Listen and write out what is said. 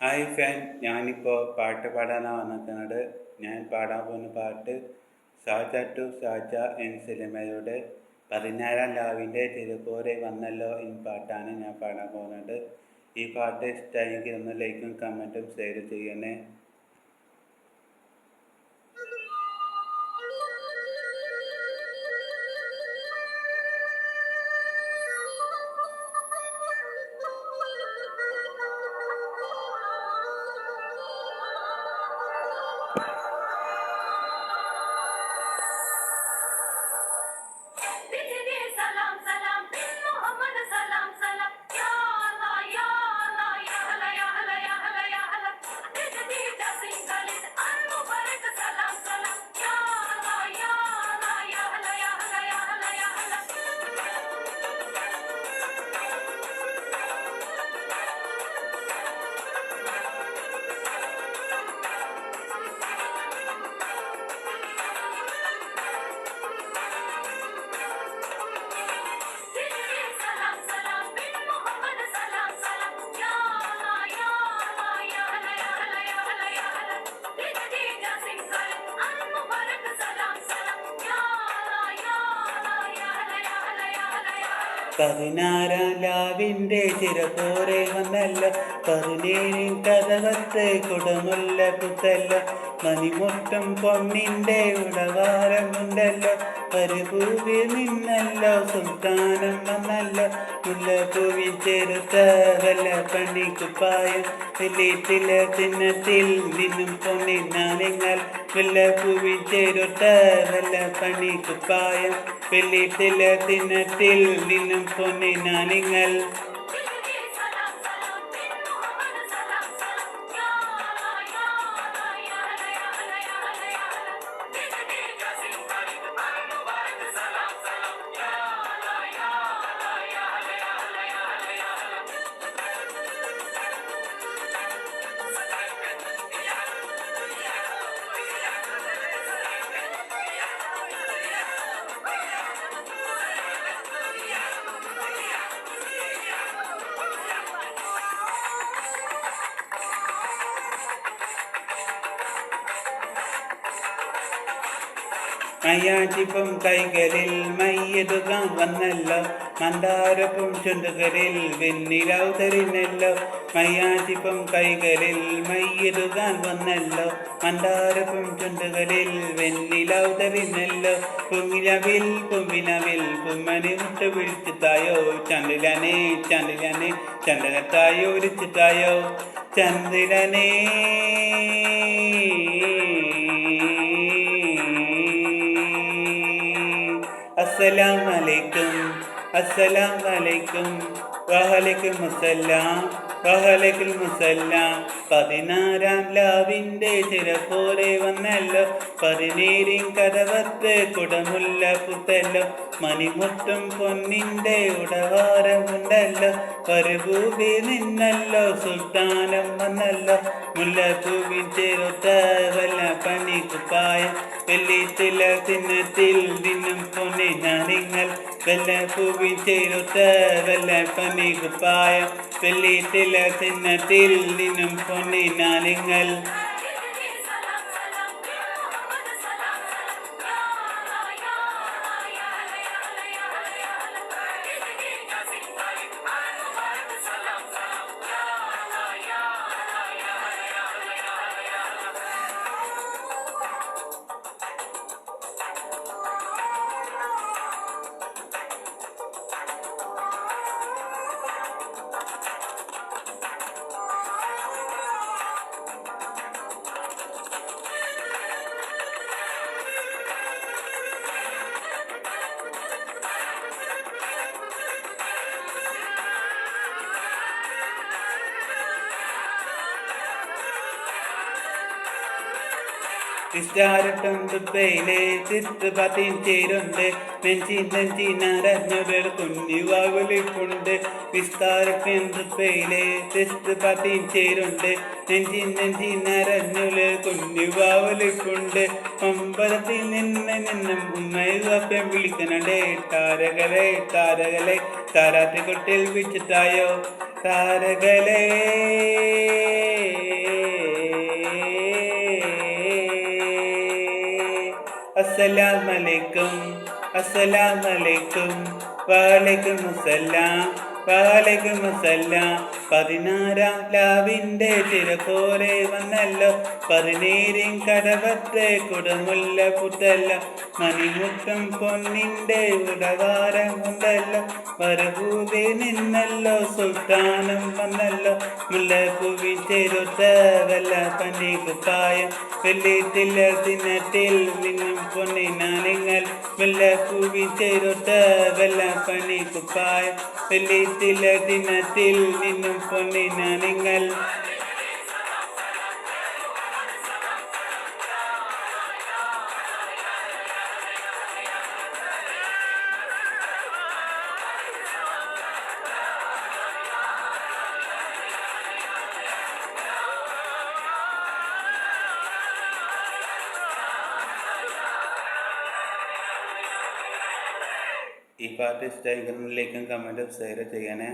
Hi fan, ഞാനിപ്പോൾ പാട്ട് പാടാനാണ് വന്നിരിക്കുന്നത്. ഞാൻ പാടാൻ പോകുന്ന പാട്ട് ഷാജ ടു ഷാജ എന്ന സിനിമയുടെ 16-ാം രാവിൻ്റെ തിരുക്കോരെ വന്നല്ലോ എന്ന പാട്ടാണ് ഞാൻ പാടാൻ പോകുന്നത്. ഈ പാട്ട് ഇഷ്ടമായെങ്കിൽ ഒന്ന് ലൈക്കും കമൻറ്റും ഷെയർ ചെയ്യണേ. പതിനാറാം രാവിൻ്റെ ചിരപോരെ വന്നല്ല, 17 കഥകത്ത് കുടമുല്ല പുത്തല്ല, മണിമൊട്ടം പൊന്നിൻ്റെ ഉടവാരമുണ്ടല്ലോ, പരിപൂവി നിന്നല്ലോ സുൽത്താനം വന്നല്ലോ, മുല്ലപ്പൂവി ചെറുത്ത വല്ല പണിക്കുപ്പായം, വെള്ളിത്തില ചിഹ്നത്തിൽ നിന്നും പൊന്നിനാലിങ്ങൾ, മുല്ലപ്പൂവി ചെറുത്ത വല്ല പണിക്കുപ്പായം, വെള്ളിത്തില ചിഹ്നത്തിൽ നിന്നും പൊന്നിനാലിങ്ങൾ. മയ്യാഞ്ചിപ്പം കൈകളിൽ മയ്യെടുക്കാൻ വന്നല്ലോ, മന്ദാരപ്പും ചുണ്ടുകളിൽ വെണ്ണിലാവ് തരുന്നല്ലോ, മയ്യാഞ്ചിപ്പം കൈകളിൽ മയ്യെടുക്കാൻ വന്നല്ലോ, മന്ദാരപ്പും ചുണ്ടുകളിൽ വെണ്ണിലാവ് തരുന്നല്ലോ, പൊമ്മിനവിൽ പൊമ്മിനവിൽ പൊമ്മനെ മുട്ട വിളിച്ചിട്ടായോ, ചന്ദ്രനെ ചന്ദ്രനെ ചന്ദ്രനത്തായോ വിളിച്ചിട്ടായോ, ചന്ദ്രനെ അസ്സലാമലൈക്കും അസ്സലാമലൈക്കും വഅലൈക്കും അസ്സലാം വഅലൈക്കും അസ്സലാം. 16-ാം രാവിൻ്റെ ചിരപോരെ വന്നല്ലോ, 17 കഥവത്ത് കുടമുല്ല പുത്തല്ലോ, മണിമുട്ടും പൊന്നിൻ്റെ ഉടവാരമുണ്ടല്ലോ, പരിപൂവി നിന്നല്ലോ സുൽത്താനം വന്നല്ലോ, മുല്ലപ്പൂവിൻ ചെറുത്ത വല്ല പണിക്കുപ്പായം, വെള്ളിത്തില ചിഹ്നത്തിൽ നിന്നും പൊന്നിനാലിങ്ങൾ, വെള്ളപ്പൂവിൻ ചെറുത്ത വല്ല പണിക്കുപ്പായം, വെള്ളിത്തില ചിഹ്നത്തിൽ നിന്നും പൊന്നിനാലിങ്ങൾ. വിസ്താരട്ടും തുപ്പയിലെ ചിത്രപതിയും ചേരുണ്ട്, നെഞ്ചിനരഞ്ഞൊരു കുഞ്ഞുവാകുലിപ്പുണ്ട്, വിസ്താരട്ടും തുപ്പയിലെ ചിത്രപതിയും ചേരുണ്ട്, നെഞ്ചിനരഞ്ഞൊരു കുഞ്ഞുവാകുലിപ്പുണ്ട്, അമ്പലത്തിൽ നിന്നും ഉമ്മയും വിളിക്കണേ, താരകളെ താരകളെ താരാട്ടുകൊട്ടിൽ വിച്ചിട്ടായോ, താരകളെ അസ്സലാമലൈക്കും അസ്സലാമലൈക്കും വാലൈക്കും അസ്സലാം വാലൈക്കും അസ്സലാം. 16-ാം രാവിന്റെ തിരക്കോരെ വന്നല്ലോ, 17 കടവത്തെ കുടമുല്ല പുത്തല്ല, മണിമുറ്റം പൊന്നിന്റെ ഉടവാരം ഉണ്ടല്ലോ, വരഭൂവി നിന്നല്ലോ സുൽത്താനം വന്നല്ലോ, മുല്ലപ്പൂവി ചെറുത്ത വല്ല പനി കുപ്പായം, വെള്ളിത്തില്ല ദിനത്തിൽ നിന്നും പൊന്നിനാനിങ്ങൾ, മുല്ലപ്പൂവി ചെറുത്ത വല്ല പനി കുപ്പായം, വെള്ളിത്തില്ല ദിനത്തിൽ നിന്നും പൊന്നിനാനിങ്ങൾ. ഈ പാട്ട് ഇഷ്ടമെങ്കിൽ ലൈക്കും കമൻറ്റും ഷെയർ ചെയ്യണേ.